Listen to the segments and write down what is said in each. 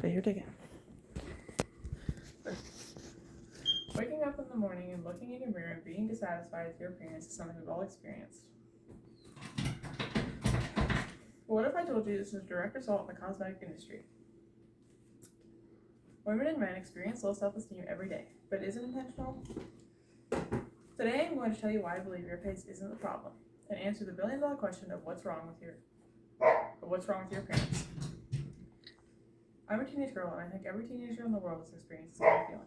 Okay, here it again. Waking up in the morning and looking in your mirror and being dissatisfied with your appearance is something we've all experienced. But what if I told you this is a direct result of the cosmetic industry? Women and men experience low self-esteem every day, but is it intentional? Today I'm going to tell you why I believe your face isn't the problem, and answer the billion-dollar question of what's wrong with your appearance. I'm a teenage girl, and I think every teenager in the world has experienced the same feeling.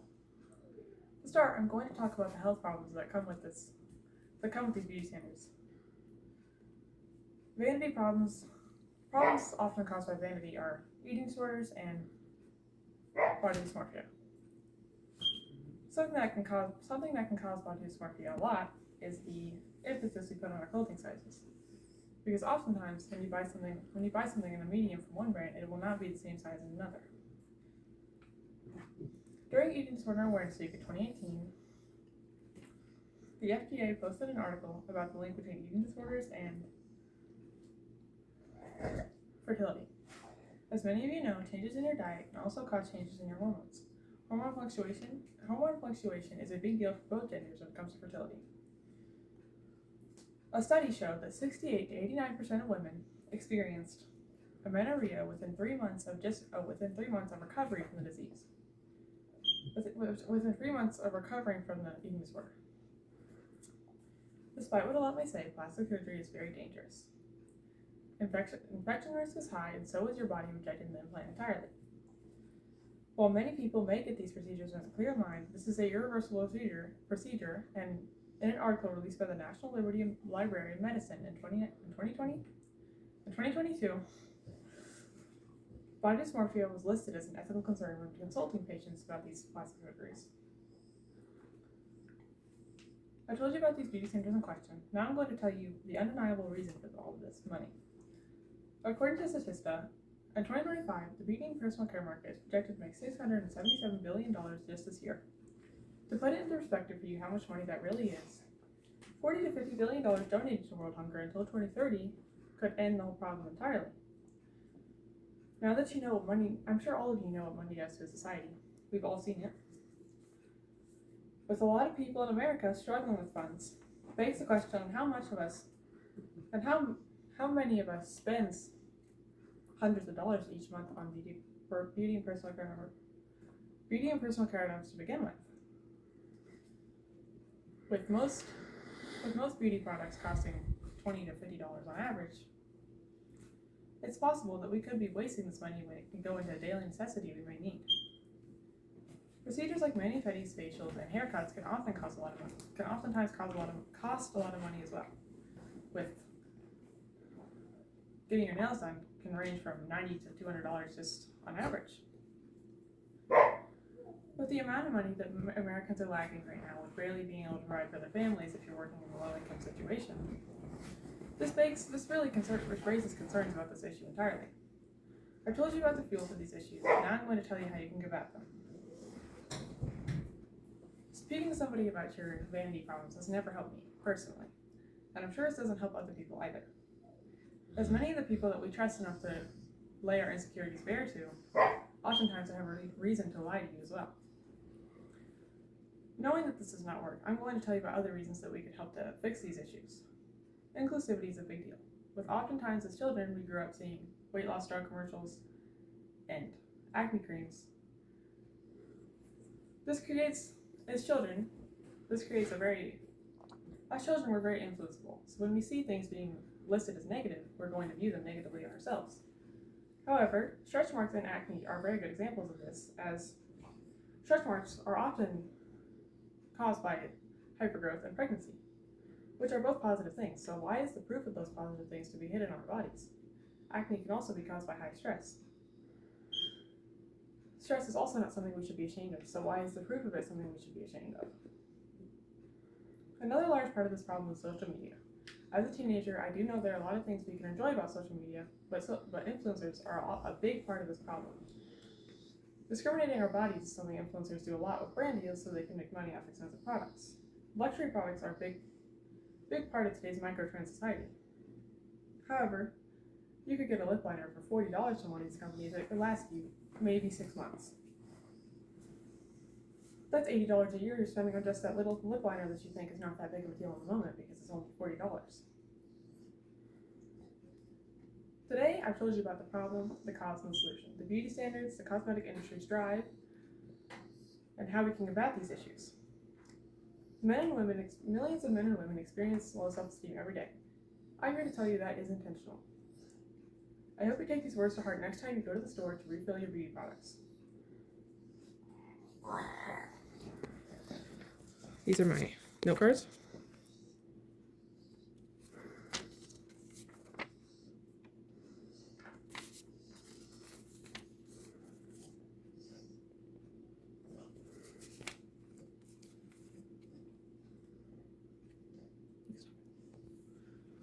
To start, I'm going to talk about the health problems that come with these beauty standards. Vanity problems often caused by vanity are eating disorders and body dysmorphia. Something that can cause body dysmorphia a lot is the emphasis we put on our clothing sizes. Because oftentimes when you buy something in a medium from one brand, it will not be the same size as another. During Eating Disorder Awareness Week in 2018, the FDA posted an article about the link between eating disorders and fertility. As many of you know, changes in your diet can also cause changes in your hormones. Hormone fluctuation is a big deal for both genders when it comes to fertility. A study showed that 68 to 89% of women experienced amenorrhea within 3 months of recovery from the disease. Within 3 months of recovering from the eating disorder. Despite what a lot may say, plastic surgery is very dangerous. Infection risk is high, and so is your body rejecting the implant entirely. While many people may get these procedures with a clear mind, this is a irreversible procedure, and in an article released by the National Library of Medicine in 2022, body dysmorphia was listed as an ethical concern when consulting patients about these plastic surgeries. I told you about these beauty centers in question. Now I'm going to tell you the undeniable reason for all of this money. According to Statista, in 2025, the beauty and personal care market is projected to make $677 billion just this year. To put it into perspective for you how much money that really is, $40 to $50 billion donated to world hunger until 2030 could end the whole problem entirely. Now that you know what money, I'm sure all of you know what money does to society. We've all seen it. With a lot of people in America struggling with funds, begs the question on how much of us, and how many of us spends hundreds of dollars each month on beauty and personal care items to begin with. With most beauty products costing $20 to $50 on average, it's possible that we could be wasting this money when it can go into a daily necessity we may need. Procedures like mani-pedis, facials, and haircuts can oftentimes cost a lot of money as well. With getting your nails done can range from $90 to $200 just on average. With the amount of money that Americans are lagging right now, with barely being able to provide for their families if you're working in a low-income situation, this raises concerns about this issue entirely. I told you about the fuel for these issues, now I'm going to tell you how you can combat them. Speaking to somebody about your vanity problems has never helped me, personally, and I'm sure it doesn't help other people either. As many of the people that we trust enough to lay our insecurities bare to, oftentimes I have a reason to lie to you as well. Knowing that this does not work, I'm going to tell you about other reasons that we could help to fix these issues. Inclusivity is a big deal. With oftentimes as children, we grew up seeing weight loss drug commercials and acne creams. As children, we're very influenceable. So when we see things being listed as negative, we're going to view them negatively ourselves. However, stretch marks and acne are very good examples of this, as stretch marks are often caused by hypergrowth and pregnancy, which are both positive things. So why is the proof of those positive things to be hidden on our bodies? Acne can also be caused by high stress. Stress is also not something we should be ashamed of, so why is the proof of it something we should be ashamed of? Another large part of this problem is social media. As a teenager, I do know there are a lot of things we can enjoy about social media, but influencers are a big part of this problem. Discriminating our bodies is something influencers do a lot with brand deals so they can make money off expensive products. Luxury products are a big part of today's microtrend society. However, you could get a lip liner for $40 from one of these companies that could last you maybe 6 months. That's $80 a year you're spending on just that little lip liner that you think is not that big of a deal in the moment because it's only $40. Today, I've told you about the problem, the cause, and the solution, the beauty standards, the cosmetic industry's drive, and how we can combat these issues. Millions of men and women experience low self-esteem every day. I'm here to tell you that is intentional. I hope you take these words to heart next time you go to the store to refill your beauty products. These are my note cards.